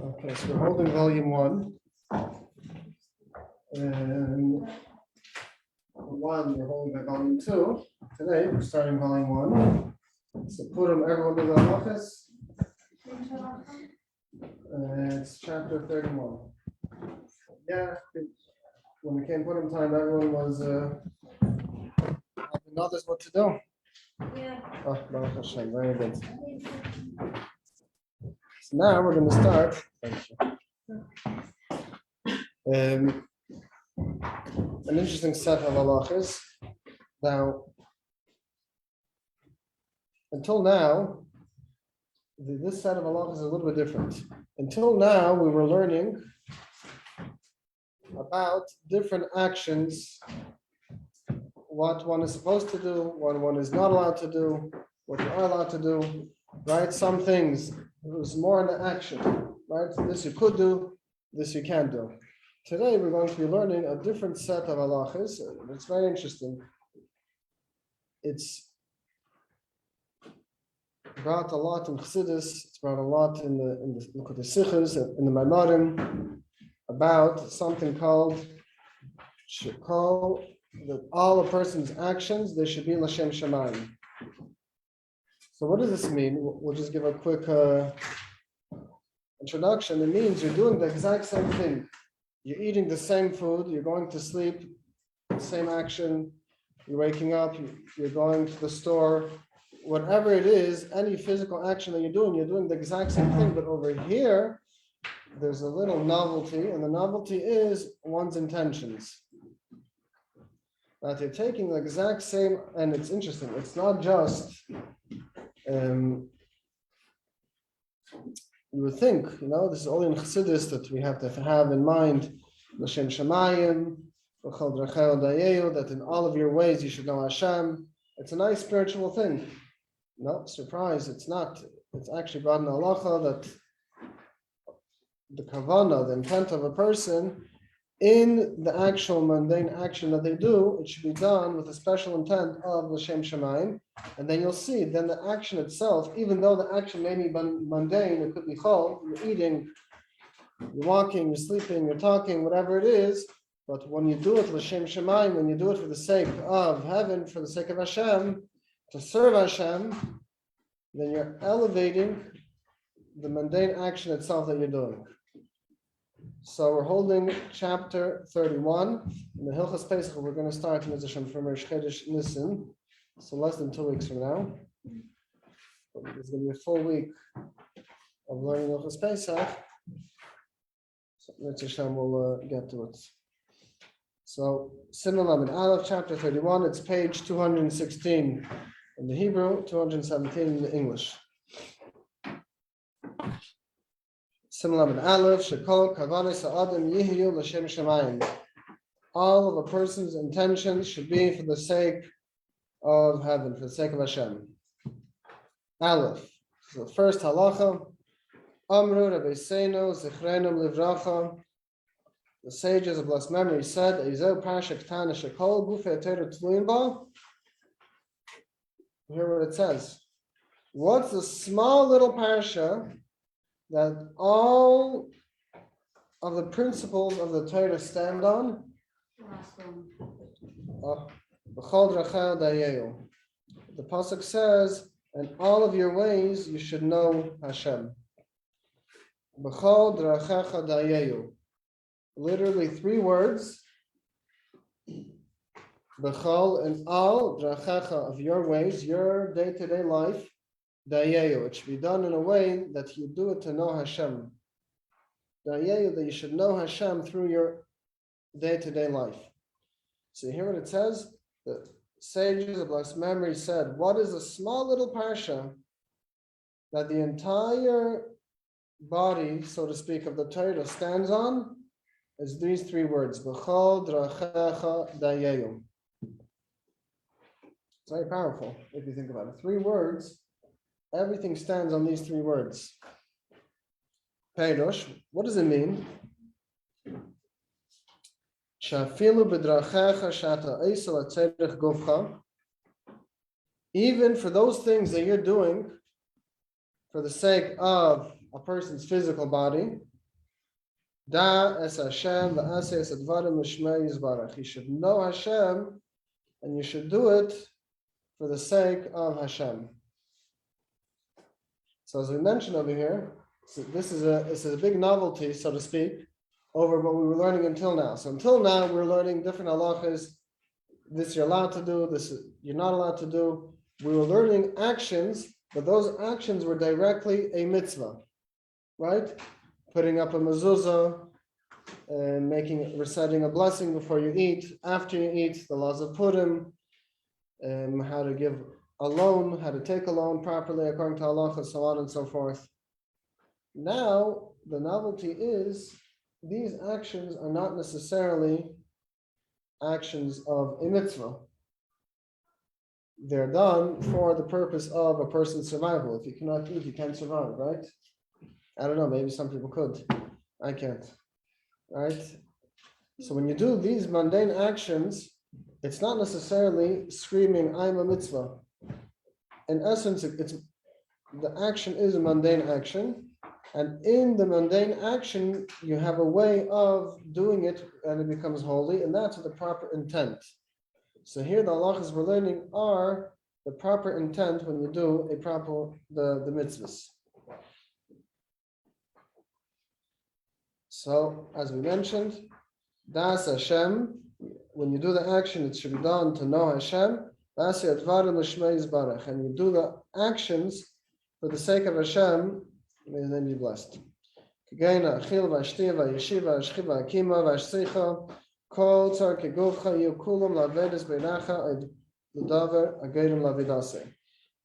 Okay, so we're holding volume 1. And we're holding by volume 2. Today we're starting volume 1. So put them everyone to the office. It's chapter 31. Yeah, when we came put them time, everyone was noticed what to do. Yeah. Oh, Baruch Hashem, very good. So now we're going to start. Thank you. An interesting set of halachas. Now, until now, this set of halachas is a little bit different. Until now, we were learning about different actions, what one is supposed to do, what one is not allowed to do, what you are allowed to do, right? Some things, it was more in the action, right? This you could do, this you can't do. Today, we're going to be learning a different set of halachas. It's very interesting. It's brought a lot in Chassidus, it's brought a lot in the Sichos, in the Maimarim, about something called that all a person's actions, they should be L'Shem Shamayim. So what does this mean? We'll just give a quick introduction. It means you're doing the exact same thing. You're eating the same food, you're going to sleep, same action, you're waking up, you're going to the store, whatever it is, any physical action that you're doing the exact same thing, but over here, there's a little novelty, and the novelty is one's intentions. That you're taking the exact same, and it's interesting, it's not just, you would think, this is all in Chassidus that we have to have in mind, L'Shem Shamayim, that in all of your ways you should know Hashem. It's a nice spiritual thing. No, surprise, it's not. It's actually brought in Halacha that the kavanah, the intent of a person, in the actual mundane action that they do, it should be done with a special intent of L'Shem Shamayim. And then you'll see, then the action itself, even though the action may be mundane, it could be chol, you're eating, you're walking, you're sleeping, you're talking, whatever it is, but when you do it L'Shem Shamayim, when you do it for the sake of heaven, for the sake of Hashem, to serve Hashem, then you're elevating the mundane action itself that you're doing. So we're holding chapter 31 in the Hilchas Pesach. We're going to start in Hashem from Rosh Chodesh Nisan, so less than 2 weeks from now. But it's going to be a full week of learning Hilchas Pesach. So Hashem will get to it. So Siman Lamed Aleph, chapter 31. It's page 216 in the Hebrew, 217 in the English. Siman Lamed Aleph, Shekol Kavanis Ha'adam Yihyu L'Shem Shamayim. All of a person's intentions should be for the sake of heaven, for the sake of Hashem. Aleph. So first halacha. Amru Rabbi Seinu Zichreinu Livracha. The sages of blessed memory said, Ezel Parshak Tana Shekol Gufei Torah Tluyin Ba. Hear what it says. What's the small little parsha that all of the principles of the Torah stand on? the pasuk says, in all of your ways you should know Hashem. B'chol drachecha dayeyu. Literally 3 words. B'chol, in all drachecha of your ways, your day-to-day life, dayeyu. It should be done in a way that you do it to know Hashem. Dayeyu, that you should know Hashem through your day-to-day life. So you hear what it says? The sages of blessed memory said, what is a small little parsha that the entire body, so to speak, of the Torah stands on? Is these 3 words. B'chol drachecha dayeyu. It's very powerful if you think about it. 3 words, everything stands on these 3 words. Peirush, what does it mean? Even for those things that you're doing for the sake of a person's physical body, you should know Hashem and you should do it for the sake of Hashem. So as we mentioned over here, so this is a big novelty, so to speak, over what we were learning until now. So until now, we're learning different halachas. This you're allowed to do, this you're not allowed to do. We were learning actions, but those actions were directly a mitzvah, right? Putting up a mezuzah, and reciting a blessing before you eat, after you eat, the laws of Purim, how to give a loan, how to take a loan properly according to halacha, so on and so forth. Now, the novelty is these actions are not necessarily actions of a mitzvah. They're done for the purpose of a person's survival. If you cannot eat, you can't survive, right? I don't know, maybe some people could. I can't, right? So when you do these mundane actions, it's not necessarily screaming, I'm a mitzvah. In essence, the action is a mundane action. And in the mundane action, you have a way of doing it and it becomes holy, and that's with the proper intent. So here the halachas we're learning are the proper intent when you do the mitzvahs. So as we mentioned, das Hashem, when you do the action, it should be done to know Hashem. And you do the actions for the sake of Hashem, may his name be blessed.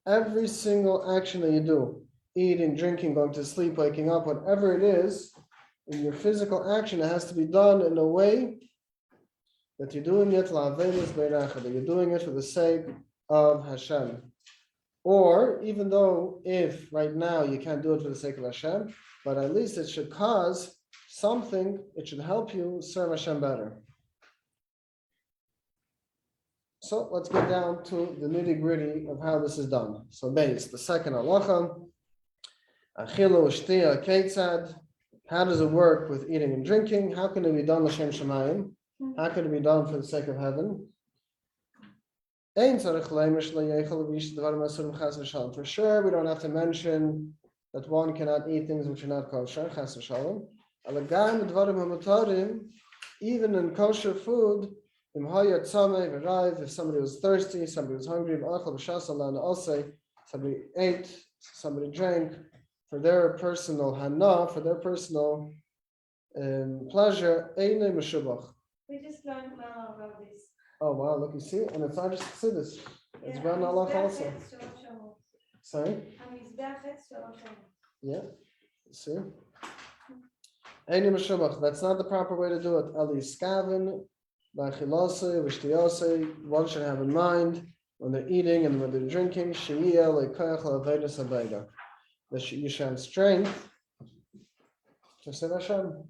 Every single action that you do, eating, drinking, going to sleep, waking up, whatever it is, in your physical action, it has to be done in a way that you're doing it that you're doing it for the sake of Hashem. Or even though if right now you can't do it for the sake of Hashem, but at least it should cause something, it should help you serve Hashem better. So let's get down to the nitty-gritty of how this is done. So base, the second halacha, achilu shtia ketzad. How does it work with eating and drinking? How can it be done l'shem shamayim? How can it be done for the sake of heaven? For sure, we don't have to mention that one cannot eat things which are not kosher, chas v'shalom. Even in kosher food, if somebody was thirsty, somebody was hungry, somebody ate, somebody drank, for their personal hana, for their personal pleasure, einay meshubach. We just learned now about this. Oh wow, look, you see, and it's not just chassidus. It's Ran Allah also. Sorry? Yeah, see? Einay meshubach, that's not the proper way to do it. Ali skavin, b'achilose, v'shtiyose, one should have in mind when they're eating and when they're drinking, she'iyah le'koyach la'avedas habayda. That you should have strength to serve Hashem.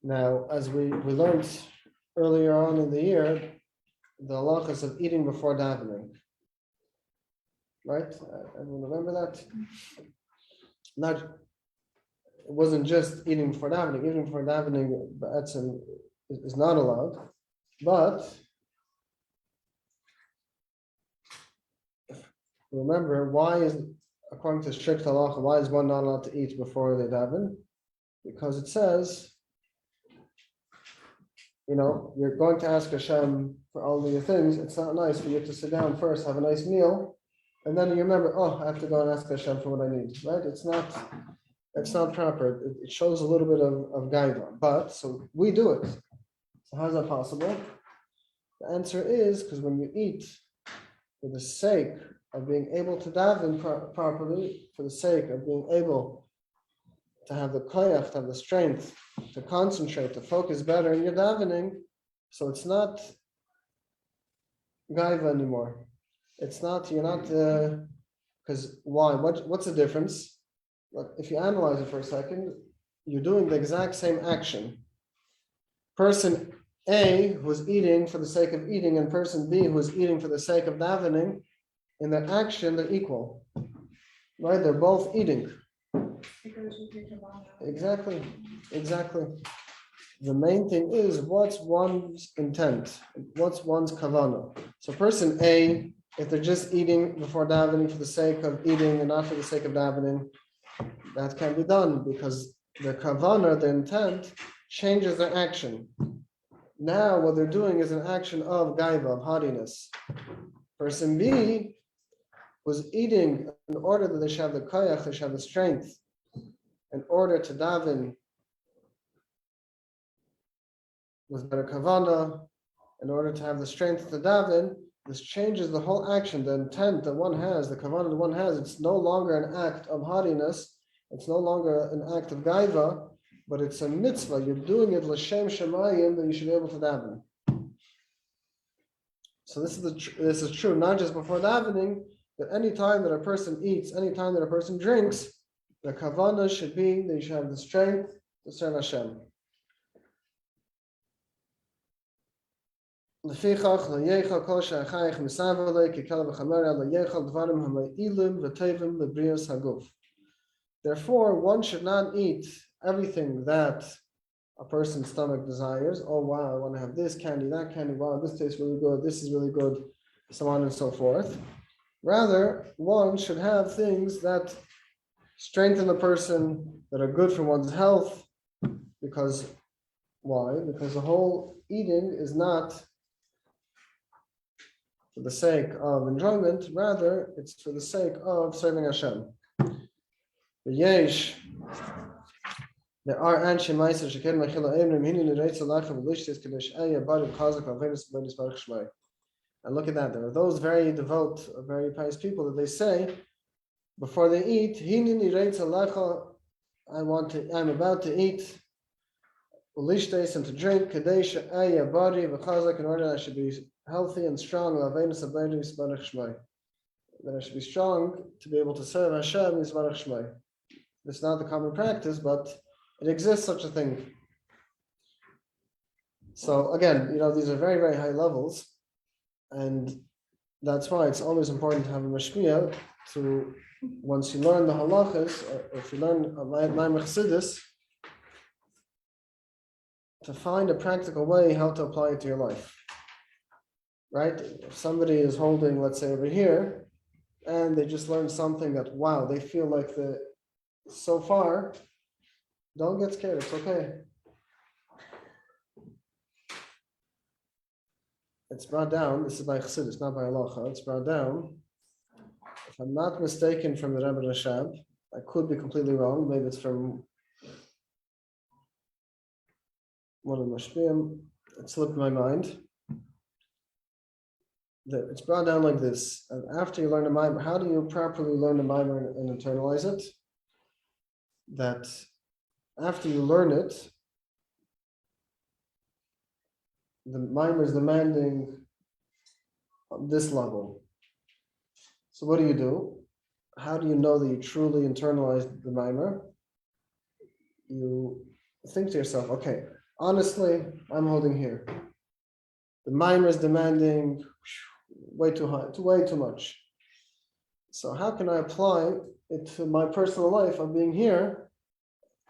Now, as we learned earlier on in the year, the halachas of eating before davening. Right? Everyone remember that? It wasn't just eating before davening. Eating before davening is not allowed. But remember, why is, according to strict halacha, why is one not allowed to eat before they daven? Because it says, you're going to ask Hashem for all of your things. It's not nice for you to sit down first, have a nice meal, and then you remember, oh, I have to go and ask Hashem for what I need, right? It's not proper. It shows a little bit of gaiva, but so we do it. So how's that possible? The answer is because when you eat for the sake of being able to daven properly, for the sake of being able to have the koyach, to have the strength, to concentrate, to focus better in your davening, so it's not gaiva anymore. It's not, you're not, because why? What's the difference? Look, if you analyze it for a second, you're doing the exact same action. Person A who's eating for the sake of eating and person B who's eating for the sake of davening, in their action, they're equal. Right? They're both eating. Exactly. The main thing is what's one's intent, what's one's kavanah. So person A, if they're just eating before davening for the sake of eating and not for the sake of davening, that can be done because the kavanah, the intent, changes their action. Now what they're doing is an action of gaiva, of haughtiness. Person B was eating in order that they should have the koyach, they should have the strength, in order to daven with better kavanah, in order to have the strength to daven. This changes the whole action, the intent that one has, the kavanah that one has. It's no longer an act of haughtiness, it's no longer an act of gaiva, but it's a mitzvah. You're doing it l'shem shemayim that you should be able to daven. So this is true not just before davening, but any time that a person eats, any time that a person drinks, the kavanah should be that you should have the strength to serve Hashem. Therefore, one should not eat everything that a person's stomach desires. Oh wow, I want to have this candy, that candy. Wow, this tastes really good. This is really good, so on and so forth. Rather, one should have things that strengthen the person, that are good for one's health. Because why? Because the whole eating is not for the sake of enjoyment, rather it's for the sake of serving Hashem. There are anshe meiser sheken mechila emrim hini nereitz alacha v'lishtis kadesh eya barim chazak v'avenis v'avenis barach shmai. And look at that. There are those very devout, very pious people that they say before they eat, hini nereitz alacha, I'm about to eat, v'lishtis, and to drink kadesh eya bari v'chazak, in order that I should be healthy and strong, v'avenis v'avenis barach shmai. That I should be strong to be able to serve Hashem is barach shmai. It's not the common practice, but it exists, such a thing. So again, these are very, very high levels, and that's why it's always important to have a mashpia to, once you learn the halachas, or if you learn my hazardous, to find a practical way how to apply it to your life. Right? If somebody is holding, let's say over here, and they just learned something that, wow, they feel like so far, don't get scared, it's okay. It's brought down, this is by Chassidus, not by Halacha, it's brought down, if I'm not mistaken, from the Rebbe Rashab. I could be completely wrong, maybe it's from one of the Mashpiyim, it slipped my mind. That it's brought down like this, and after you learn the Maimer, how do you properly learn the Maimer and internalize it? That after you learn it, the Maimer is demanding on this level. So what do? How do you know that you truly internalized the Maimer? You think to yourself, okay, honestly, I'm holding here. The Maimer is demanding way too high, way too much. So how can I apply it to my personal life of being here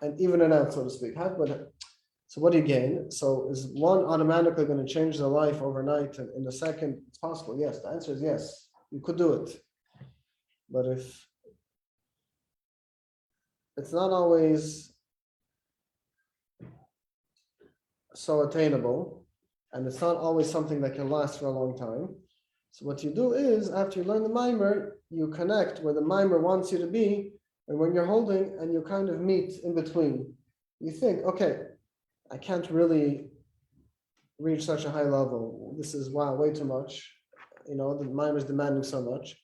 and even it out, so to speak? So what do you gain? So is one automatically going to change their life overnight and in a second? It's possible. Yes, the answer is yes. You could do it. But if it's not always so attainable, and it's not always something that can last for a long time. So what you do is, after you learn the mimer, you connect where the mimer wants you to be, and when you're holding, and you kind of meet in between. You think, okay, I can't really reach such a high level. This is, wow, way too much. The mimer is demanding so much.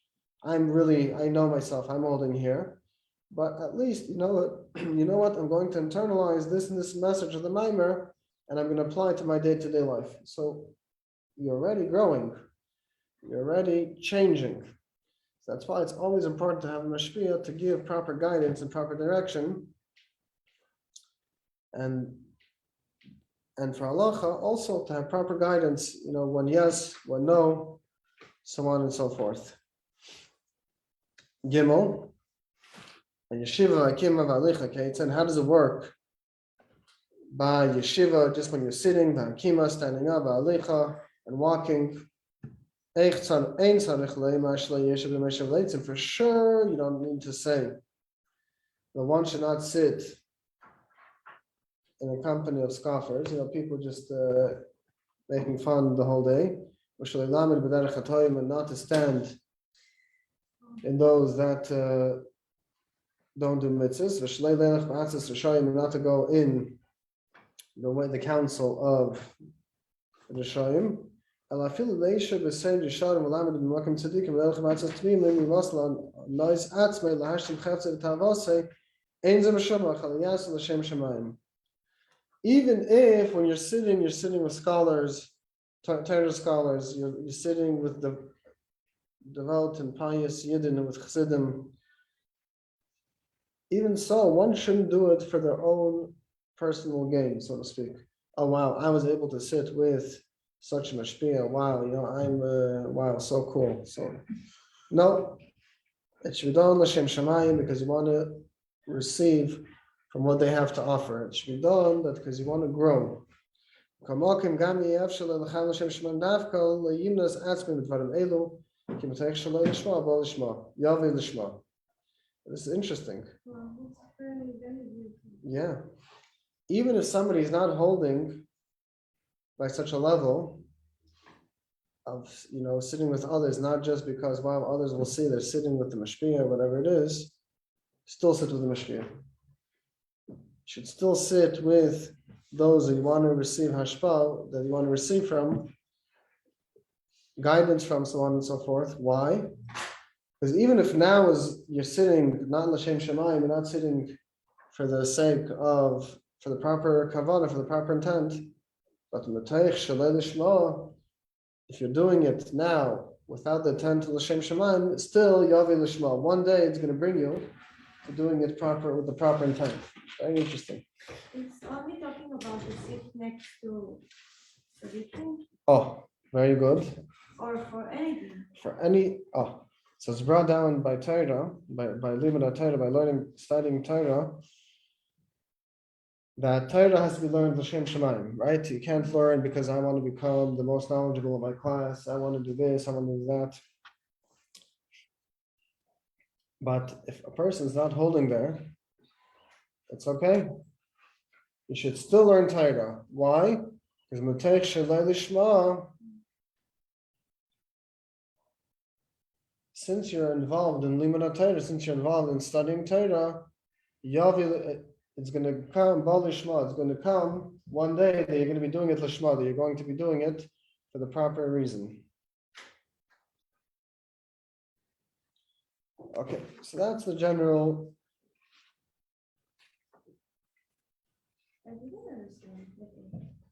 I know myself, I'm holding here. But at least, you know what, I'm going to internalize this and this message of the mimer, and I'm going to apply it to my day-to-day life. So you're already growing. You're already changing. So that's why it's always important to have a mashpia to give proper guidance and proper direction. And for halacha, also to have proper guidance, when yes, when no, so on and so forth. Gimel. And yeshiva, akima, v'alicha, and how does it work? By yeshiva, just when you're sitting, v'akima, standing up, v'alicha, and walking. And for sure, you don't need to say that one should not sit in a company of scoffers, people just making fun the whole day. And not to stand in those that don't do mitzvahs, and not to go in the council of the Rishayim. Even if when you're sitting with scholars, Torah scholars, you're sitting with the devout and pious Yidden and with Chassidim. Even so, one shouldn't do it for their own personal gain, so to speak. Oh wow, I was able to sit with such a mashpia. Wow, I'm wow, so cool. So no, it should be done l'shem shamayim because you want to receive from what they have to offer. It should be done that because you want to grow. This is interesting. Yeah. Even if somebody is not holding by such a level of, sitting with others, not just because, wow, others will see they're sitting with the mashpia, whatever it is, still sit with the mashpia. You should still sit with those that you want to receive hashpah, that you want to receive from, guidance from, so on and so forth. Why? Because even if now you're sitting not l'shem shamayim, you're not sitting for the sake of, for the proper kavanah, for the proper intent, but if you're doing it now without the intent of l'shem shamayim, still yavi l'shma. One day it's going to bring you to doing it proper with the proper intent. Very interesting. It's only talking about the seat next to Sadiqim. Oh, very good. Or for anything. So it's brought down by Torah, by limud Torah, by studying Torah, that Torah has to be learned l'shem shamayim, right? You can't learn because I want to become the most knowledgeable of my class. I want to do this. I want to do that. But if a person is not holding there, it's okay. You should still learn Torah. Why? Because Mutech Shalai Lishma, since you're involved in limud Torah, since you're involved in studying Torah, it's going to come, Balishma, it's going to come one day that you're going to be doing it Lishma, that you're going to be doing it for the proper reason. Okay, so that's the general. I didn't understand.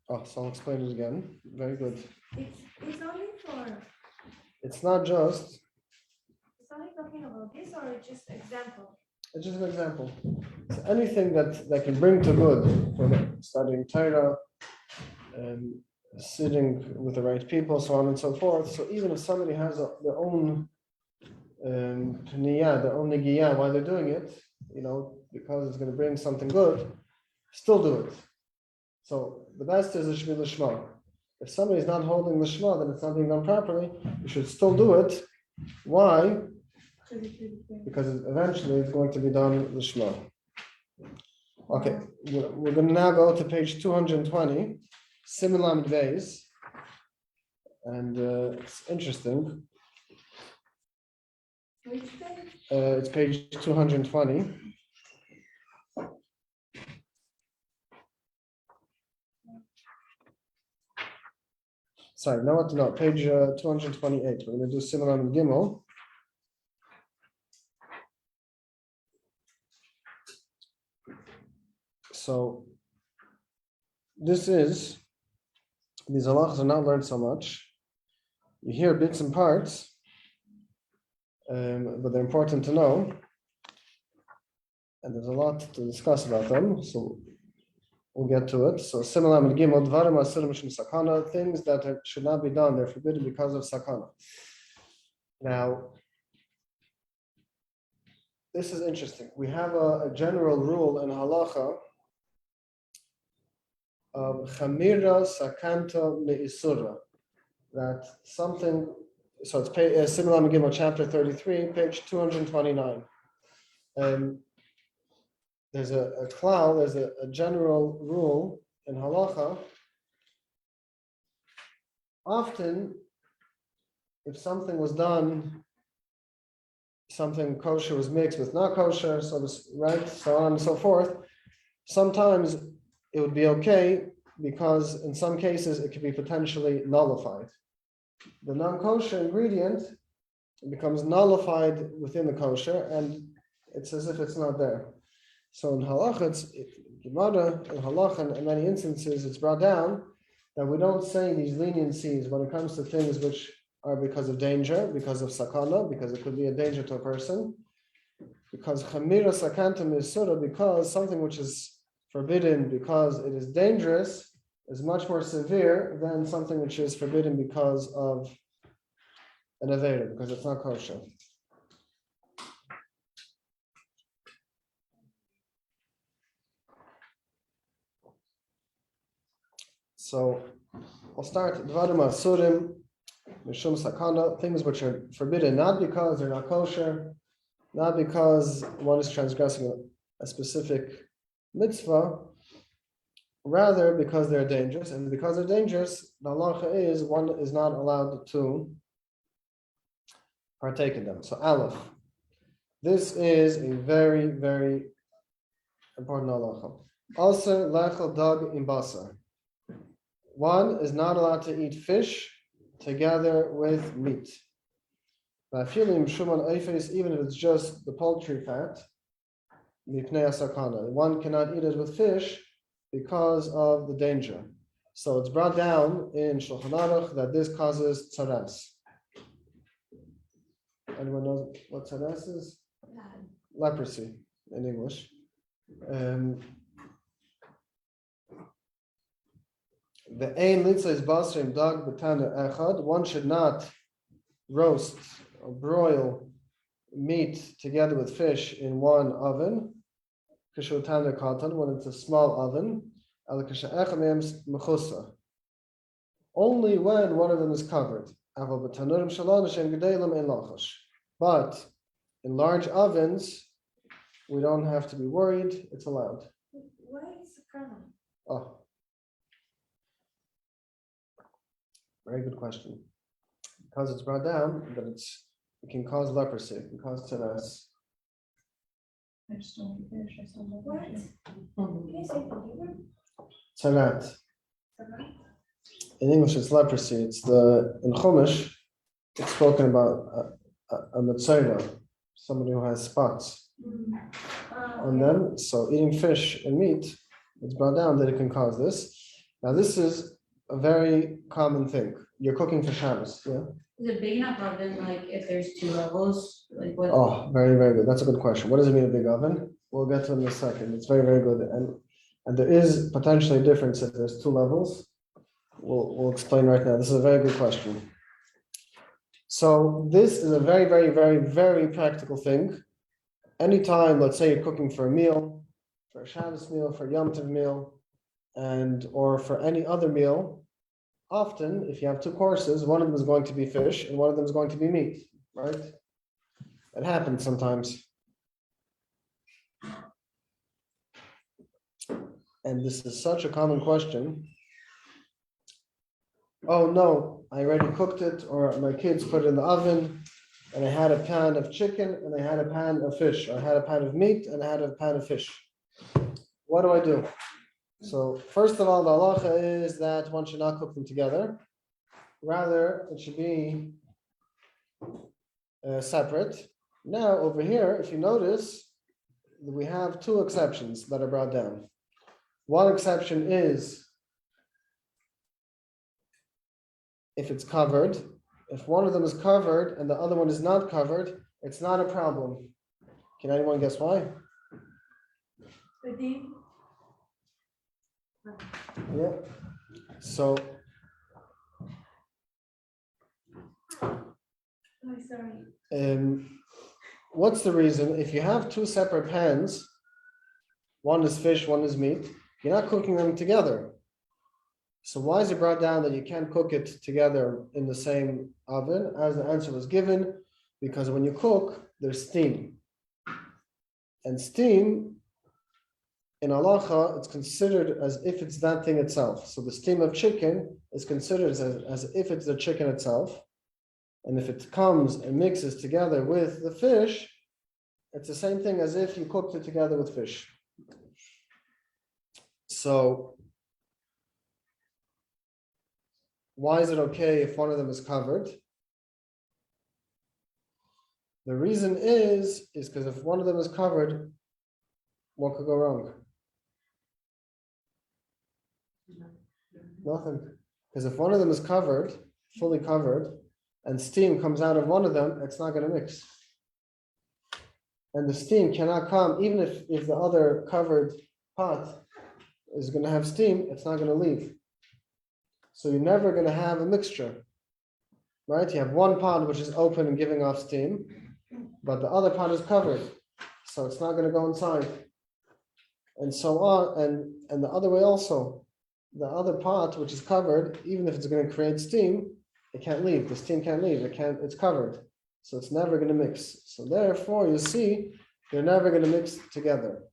Oh, so I'll explain it again. Very good. It's only for. It's not just. It's only talking about this, or it's just example. It's just an example. So anything that can bring to good for studying Torah and sitting with the right people, so on and so forth. So even if somebody has their own their own nigiyah while they're doing it, because it's going to bring something good, still do it. So the best is it should be l'shma. If somebody's not holding l'shma, then it's not being done properly. You should still do it. Why? because eventually it's going to be done lishma. Okay, we're going to now go to page 220, Simulam Dveis, and it's interesting. It's page 220. Sorry, no, page 228. We're going to do Simulam Gimel. So these halachas are not learned so much. You hear bits and parts, but they're important to know. And there's a lot to discuss about them, so we'll get to it. So Simulam and Gimel, Dvarim Asurim Mishum Sakana, things that should not be done, they're forbidden because of Sakana. Now, this is interesting. We have a general rule in Halacha of Chamira Sakanta Me'isura, that something, so it's Simulam and Gimel, chapter 33, page 229. There's a general rule in Halacha. Often, if something was done, something kosher was mixed with not kosher, so on and so forth, sometimes it would be okay because in some cases it could be potentially nullified. The non-kosher ingredient becomes nullified within the kosher, and it's as if it's not there. So in Halacha, in Halacha, in many instances, it's brought down that we don't say these leniencies when it comes to things which are because of danger, because of sakana, because it could be a danger to a person. Because chamira sakantam is surah, because something which is forbidden because it is dangerous is much more severe than something which is forbidden because of an avera, because it's not kosher. So I'll start Dvarim Asurim Mishum Sakana, things which are forbidden not because they're not kosher, not because one is transgressing a specific mitzvah, rather because they're dangerous. And because they're dangerous, the halacha is one is not allowed to partake in them. So Aleph. This is a very, very important halacha. Also, lechel dag im basar. One is not allowed to eat fish together with meat. Even if it's just the poultry fat, one cannot eat it with fish because of the danger. So it's brought down in Shulchan Aruch that this causes tzaras. Anyone knows what tzaras is? Leprosy in English. The ein litzah is basrim dag b'tana echad. One should not roast or broil meat together with fish in one oven. Kishotana katan, when it's a small oven. Only when one of them is covered. But in large ovens, we don't have to be worried. It's allowed. Why is sakana? Oh. Very good question. Because it's brought down that it can cause leprosy, it can cause tzaras. I just don't finish. I still don't what? Can you say the word? Tzarat. In English, it's leprosy. It's in Chumash, it's spoken about a metzora, somebody who has spots on them. So eating fish and meat, it's brought down that it can cause this. Now, this is a very common thing. You're cooking for Shabbos, yeah? Is it big enough oven, like if there's two levels, like what? Oh, very, very good. That's a good question. What does it mean, a big oven? We'll get to it in a second. It's very, very good. And there is potentially a difference if there's two levels. We'll explain right now. This is a very good question. So this is a very, very, very, very practical thing. Anytime, let's say you're cooking for a meal, for a Shabbos meal, for a Yom Tov meal, or for any other meal, often, if you have two courses, one of them is going to be fish and one of them is going to be meat, right? It happens sometimes. And this is such a common question. Oh no, I already cooked it, or my kids put it in the oven, and I had a pan of chicken, and I had a pan of fish, or I had a pan of meat, and I had a pan of fish. What do I do? So first of all, the halacha is that one should not cook them together. Rather, it should be separate. Now, over here, if you notice, we have two exceptions that are brought down. One exception is if it's covered. If one of them is covered and the other one is not covered, it's not a problem. Can anyone guess why? Yeah. So, what's the reason? If you have two separate pans, one is fish, one is meat, you're not cooking them together. So why is it brought down that you can't cook it together in the same oven? As the answer was given, because when you cook, there's steam. And steam, in halacha, it's considered as if it's that thing itself. So the steam of chicken is considered as if it's the chicken itself. And if it comes and mixes together with the fish, it's the same thing as if you cooked it together with fish. So why is it okay if one of them is covered? The reason is because if one of them is covered, what could go wrong? Nothing. Because if one of them is covered, fully covered, and steam comes out of one of them, it's not going to mix. And the steam cannot come, even if the other covered pot is going to have steam, it's not going to leave. So you're never going to have a mixture, right? You have one pot which is open and giving off steam, but the other pot is covered, so it's not going to go inside. And so on, and the other way also. The other pot which is covered, even if it's going to create steam, it can't leave. The steam can't leave. It's covered. So it's never going to mix. So therefore, you see, they're never going to mix together.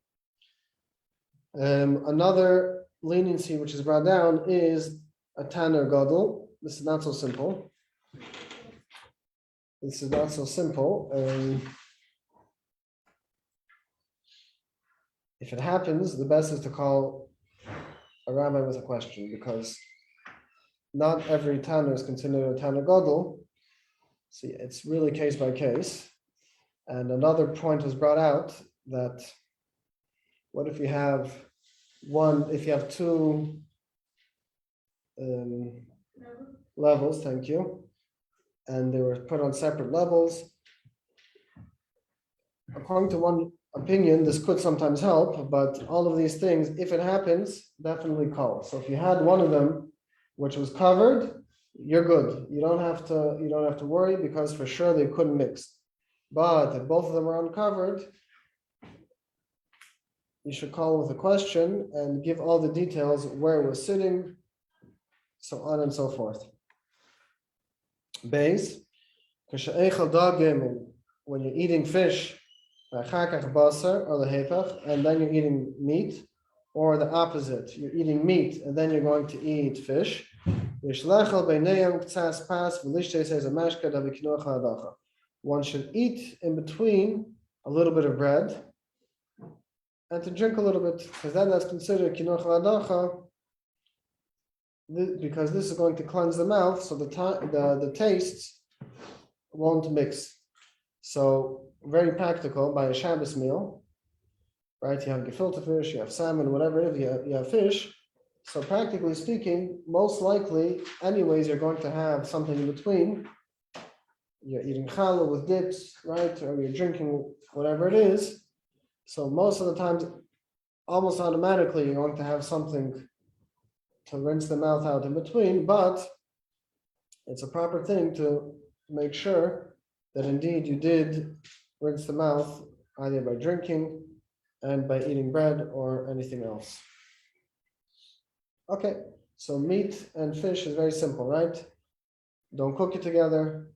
Another leniency which is brought down is a tanner gadol. This is not so simple. This is not so simple. If it happens, the best is to call a rabbi with a question, because not every tanner is considered a tanner gadol. See, it's really case by case. And another point was brought out that what if you have two levels, thank you, and they were put on separate levels. According to one opinion, this could sometimes help, but all of these things, if it happens, definitely call. So if you had one of them which was covered, you're good. You don't have to worry, because for sure they couldn't mix. But if both of them are uncovered, you should call with a question and give all the details, where it was sitting, so on and so forth. Base, when you're eating fish, or the hepach, and then you're eating meat, or the opposite, you're eating meat and then you're going to eat fish. One should eat in between a little bit of bread and to drink a little bit, because then that's considered kinuch hadacha, because this is going to cleanse the mouth, so the tastes won't mix. So very practical by a Shabbos meal, right? You have gefilte fish, you have salmon, whatever it is, you have fish. So practically speaking, most likely, anyways, you're going to have something in between. You're eating challah with dips, right? Or you're drinking whatever it is. So most of the times, almost automatically, you're going to have something to rinse the mouth out in between, but it's a proper thing to make sure that indeed you did rinse the mouth, either by drinking and by eating bread or anything else. Okay, so meat and fish is very simple, right? Don't cook it together,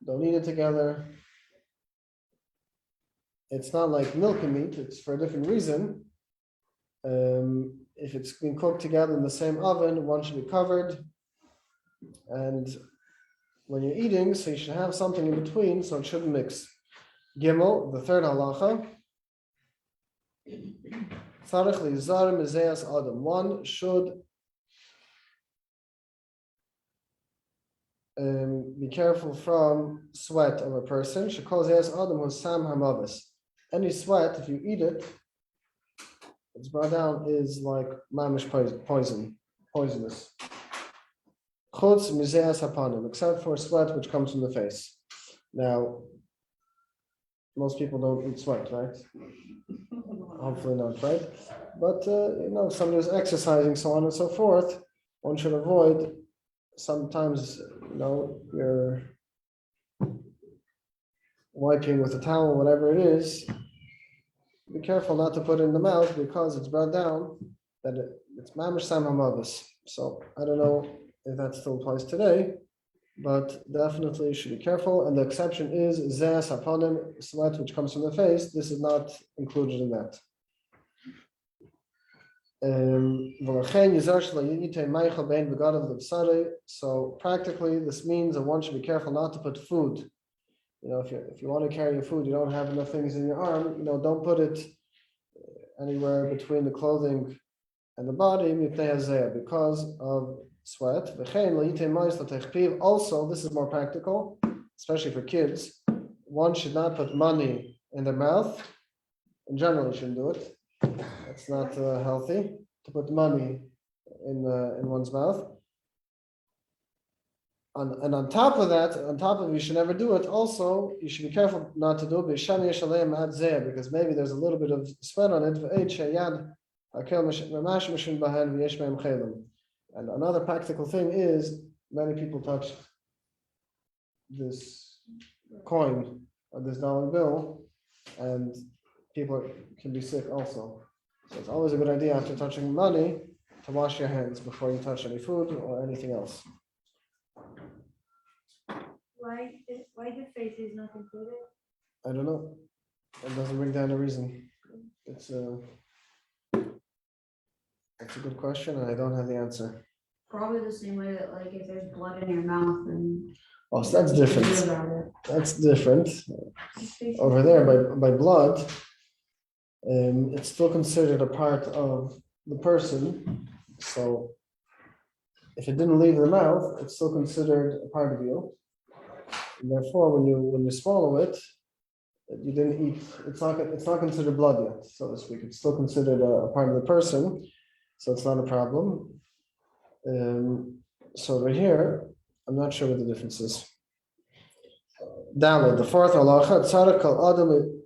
don't eat it together. it's not like milk and meat, it's for a different reason. If it's been cooked together in the same oven, one should be covered. And when you're eating, so you should have something in between, so it shouldn't mix. Gimel, the third halacha. One should be careful from sweat of a person. Any sweat, if you eat it, it's brought down is like mamish poisonous. Except for sweat which comes from the face. Now, most people don't eat sweat, right? Hopefully not, right? But if somebody is exercising, so on and so forth, one should avoid. Sometimes, you're wiping with a towel, whatever it is. Be careful not to put it in the mouth because it's brought down that it's mamish sam hamavis. So I don't know if that still applies today, but definitely you should be careful. And the exception is zeh saponim, sweat which comes from the face. This is not included in that. So practically, this means that one should be careful not to put food. If you want to carry your food, you don't have enough things in your arm. Don't put it anywhere between the clothing and the body because of sweat. Also, this is more practical, especially for kids. One should not put money in their mouth. In general, you shouldn't do it. It's not healthy to put money in one's mouth. And on top of you should never do it. Also, you should be careful not to do it because maybe there's a little bit of sweat on it. And another practical thing is many people touch this coin or this dollar bill, and people can be sick also. So it's always a good idea after touching money to wash your hands before you touch any food or anything else. Why the face is not included? I don't know. It doesn't bring down a reason. It's a good question, and I don't have the answer. Probably the same way that if there's blood in your mouth and. Oh, so that's different. That's different. Over there, by blood, it's still considered a part of the person. So if it didn't leave the mouth, it's still considered a part of you. And therefore, when you swallow it, you didn't eat. It's not considered blood yet, so to speak. It's still considered a part of the person, so it's not a problem. So over here, I'm not sure what the difference is. Daled, the fourth halacha, tzarek kol adam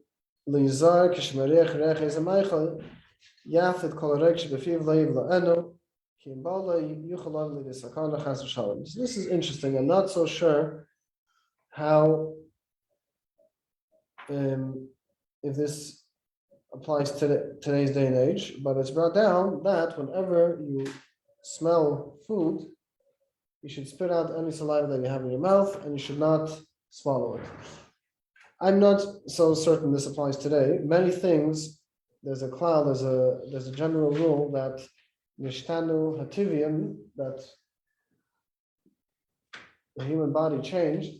lizar kishmerich reches ameichel yafet kol reich shebefiv leiv laenu ki imbala yuchalav lidisakana chas v'shalom. So this is interesting. I'm not so sure how if this applies to today's day and age, but it's brought down that whenever you smell food, you should spit out any saliva that you have in your mouth, and you should not swallow it. I'm not so certain this applies today. Many things, there's a general rule that nishtanu hativian, that the human body changed,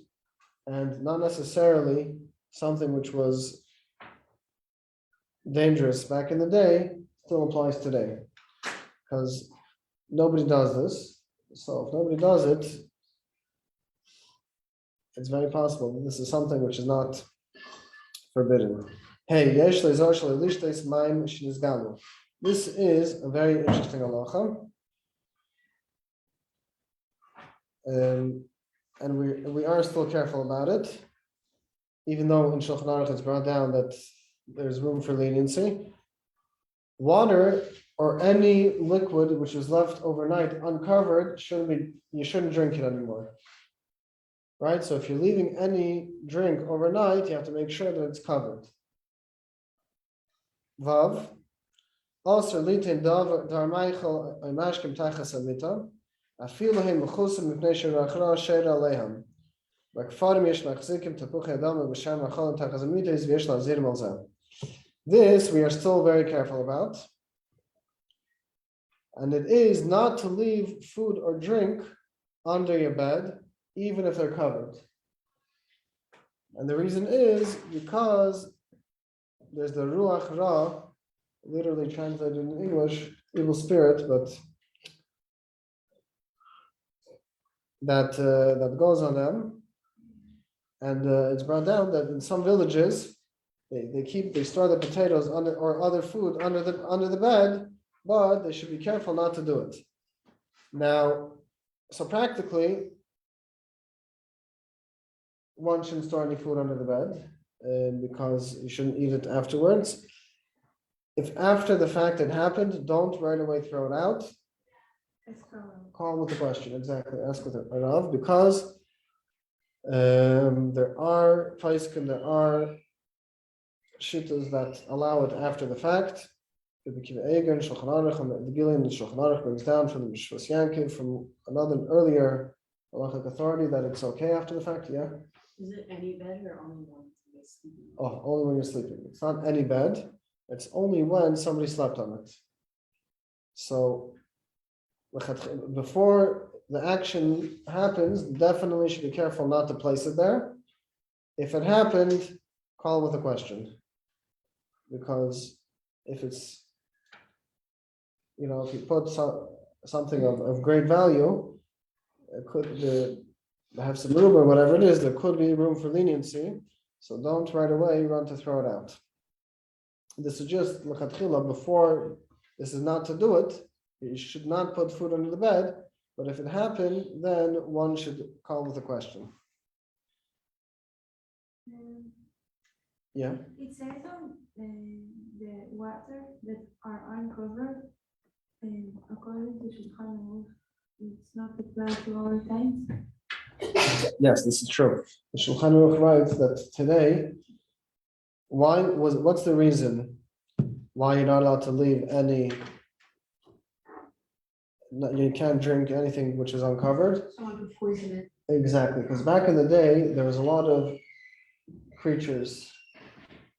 and not necessarily something which was dangerous back in the day still applies today, because nobody does this. So if nobody does it, it's very possible that this is something which is not forbidden. Hey, this is a very interesting halacha, and we are still careful about it, even though in Shulchan Aruch it's brought down that there's room for leniency. Water or any liquid which is left overnight uncovered you shouldn't drink it anymore. Right? So if you're leaving any drink overnight, you have to make sure that it's covered. Vav. Also, litin darmaichel imashkim tachas amita. Afilohim mechusim mipnei sherachra sheir aleihem. Bakfarim yesh machzikim tapuch adam b'shem achol tachas amita is v'yesh lazir malzeh. This we are still very careful about. And it is not to leave food or drink under your bed, even if they're covered. And the reason is because there's the Ruach Ra, literally translated in English, evil spirit, but that goes on them. And it's brought down that in some villages, they store the potatoes under or other food under the bed, but they should be careful not to do it. Now, so practically, one shouldn't store any food under the bed because you shouldn't eat it afterwards. If after the fact it happened, don't right away throw it out. Call with the question, exactly. Ask with it Rav, because there are paiskim, there are shittas that allow it after the fact. The Shulchan Aruch and the Gilin, the Shulchan Aruch brings down from the Mishvas Yankiv, from another earlier halachic authority that it's okay after the fact. Yeah. Is it any better or only when you're sleeping? Oh, only when you're sleeping. It's not any bed. It's only when somebody slept on it. So before the action happens, definitely should be careful not to place it there. If it happened, call with a question. Because if it's, if you put something of great value, it could have some room or whatever it is, there could be room for leniency. So don't right away run to throw it out. This is just l'chatchila, before, this is not to do it. You should not put food under the bed, but if it happened, then one should call with a question. Yeah. It says on the water that are uncovered, according to Shulchan Aruch, it's not applied to all times. Yes, this is true. The Shulchan Aruch writes that today, what's the reason why you're not allowed to leave any? You can't drink anything which is uncovered. Someone could poison it. Exactly, because back in the day there was a lot of creatures,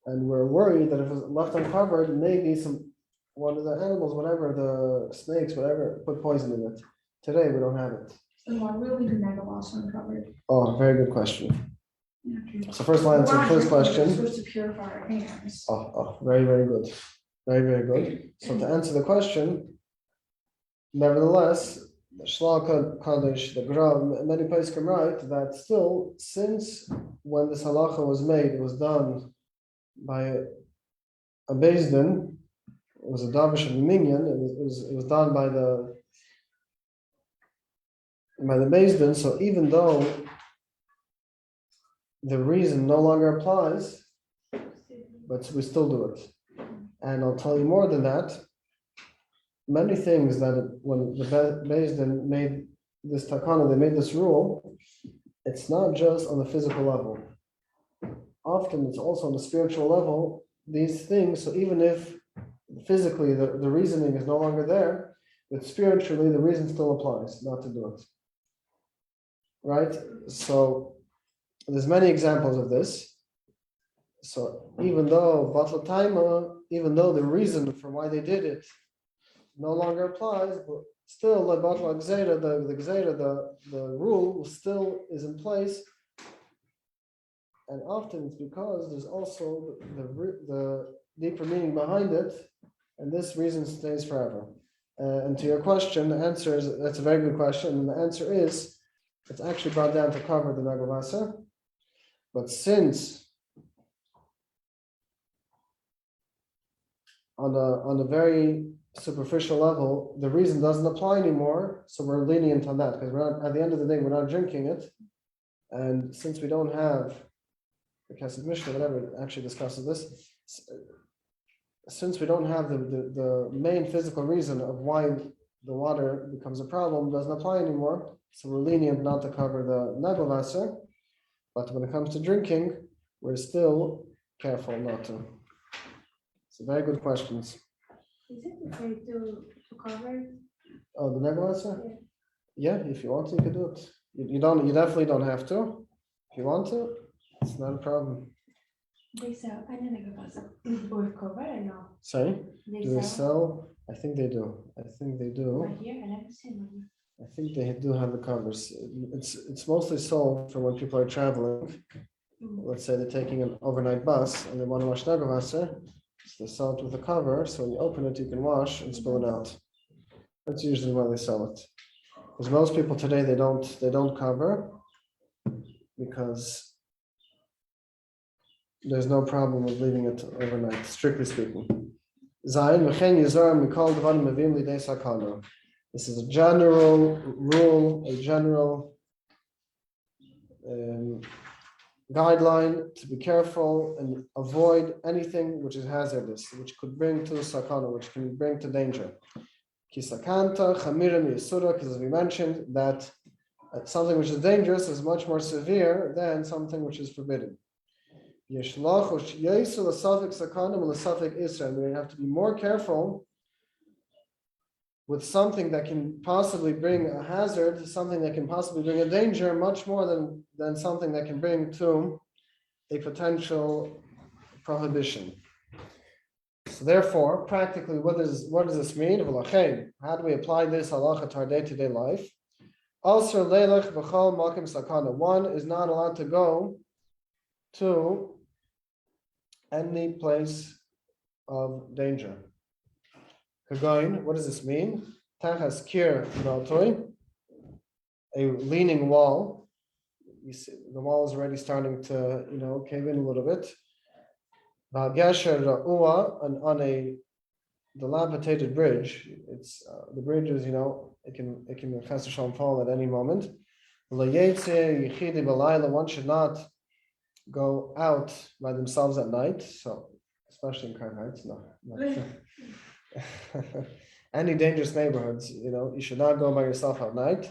and we're worried that if it's left uncovered, maybe one of the animals, whatever, the snakes, whatever, put poison in it. Today we don't have it. So why will we do that also uncovered? Oh, very good question. Okay. So first I'll answer the first question. Supposed to purify our hands. Oh, very, very good. Very, very good. So to answer the question, nevertheless, the Shlal Kaddish, the Gra, many places can write that still, since when this halacha was made, it was done by a Beis Din, it was a Davish of the Minyan, it was done by the Beis Din, so even though the reason no longer applies, but we still do it. And I'll tell you more than that. Many things that when the Beis Din made this takana, they made this rule, it's not just on the physical level. Often it's also on the spiritual level, these things, so even if physically the reasoning is no longer there, but spiritually the reason still applies not to do it. Right? So there's many examples of this. So even though Batla Taima, even though the reason for why they did it no longer applies, but still the Batla Gzeira, the rule still is in place. And often it's because there's also the deeper meaning behind it, and this reason stays forever. And to your question, the answer is, that's a very good question, and the answer is, it's actually brought down to cover the Nagavasa. But since on a very superficial level, the reason doesn't apply anymore, so we're lenient on that, because we're not, at the end of the day, we're not drinking it. And since we don't have the Kesef Mishnah, whatever, actually discusses this, since we don't have the main physical reason of why the water becomes a problem, doesn't apply anymore, so we're lenient not to cover the Nagavasa. But when it comes to drinking, we're still careful not to. So very good questions. Is it okay to cover it? Oh, the Nagavasa? Yeah, if you want to, you can do it. You definitely don't have to. If you want to, it's not a problem. They sell, I didn't go with cover, I know. Sorry, They do they sell sell? I think they do. I think they do. right here, I never seen them. I think they do have the covers. It's mostly sold for when people are traveling. Let's say they're taking an overnight bus and they want to wash Nagelwasser. So they sell it with a cover, so when you open it, you can wash and spill it out. That's usually why they sell it. Because most people today they don't cover because there's no problem with leaving it overnight, strictly speaking. Zayin v'chen yizar mikol devarim mevim lidei sakana. This is a general rule, a general guideline to be careful and avoid anything which is hazardous, which could bring to sakana, which can bring to danger. Kisakanta, chamira miyasura, because as we mentioned, that something which is dangerous is much more severe than something which is forbidden. We have to be more careful with something that can possibly bring a hazard, something that can possibly bring a danger, much more than something that can bring to a potential prohibition. So therefore, practically, what does this mean? How do we apply this halacha to our day-to-day life? One is not allowed to go to any place of danger. What does this mean? Tachas kir naltoi, a leaning wall. You see, the wall is already starting to, cave in a little bit. V'hagesher ra'ua, and on a dilapidated bridge. It's the bridge is, it can chas v'shalom fall at any moment. L'yetze yichidi b'layla, one should not go out by themselves at night. So, especially in Crown Heights, no. Any dangerous neighborhoods, you should not go by yourself at night.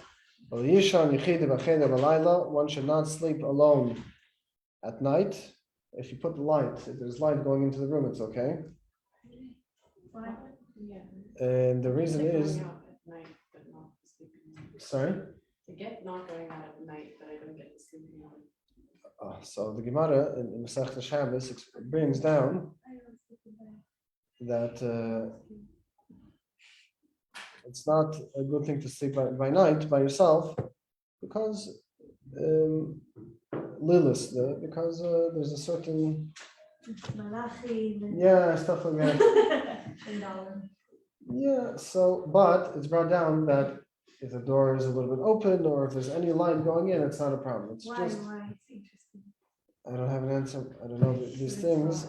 One should not sleep alone at night. If you put the light, if there's light going into the room, it's okay. And the reason is, sorry? To get not going out at night, but I don't get the sleeping on. So the Gemara in Masechta Shabbos brings down that it's not a good thing to sleep by night by yourself because because there's a certain stuff like that. But it's brought down that if the door is a little bit open or if there's any light going in, it's not a problem. It's Why? just It's interesting. I don't have an answer. I don't know these things.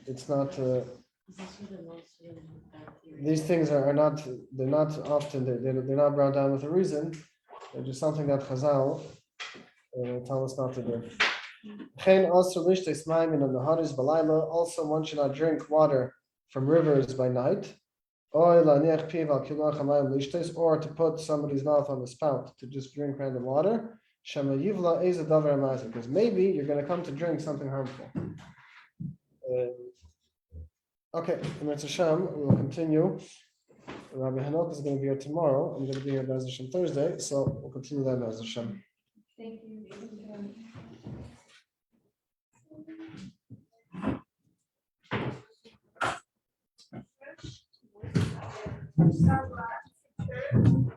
It's not. These things are not. They're not often. They're not brought down with a reason. They're just something that Chazal tell us not to do. Also, one should not drink water from rivers by night, or to put somebody's mouth on the spout to just drink random water. Because maybe you're going to come to drink something harmful. Okay, Eretz Hashem, we will continue. Rabbi Hanok is going to be here tomorrow. I'm going to be here Be'ez Hashem Thursday, so we'll continue that Be'ez Hashem. Thank you.